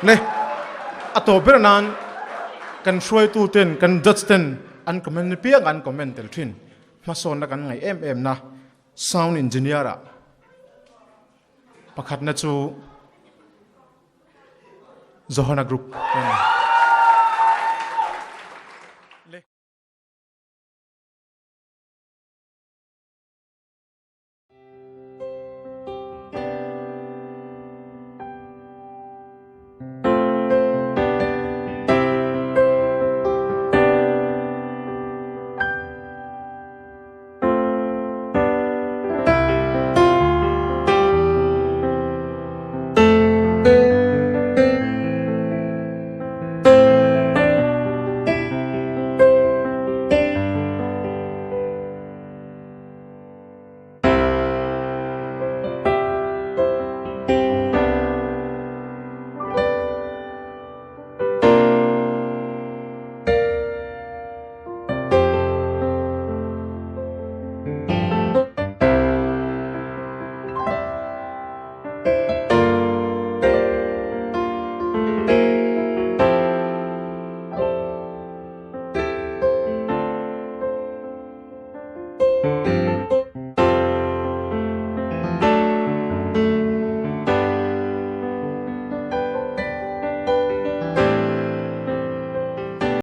le ato beranan kan shoi tu ten kan judge ten an comment piang an comment tel thin ma son na kan ngai em na sound engineer a pakhat na chu Zohana group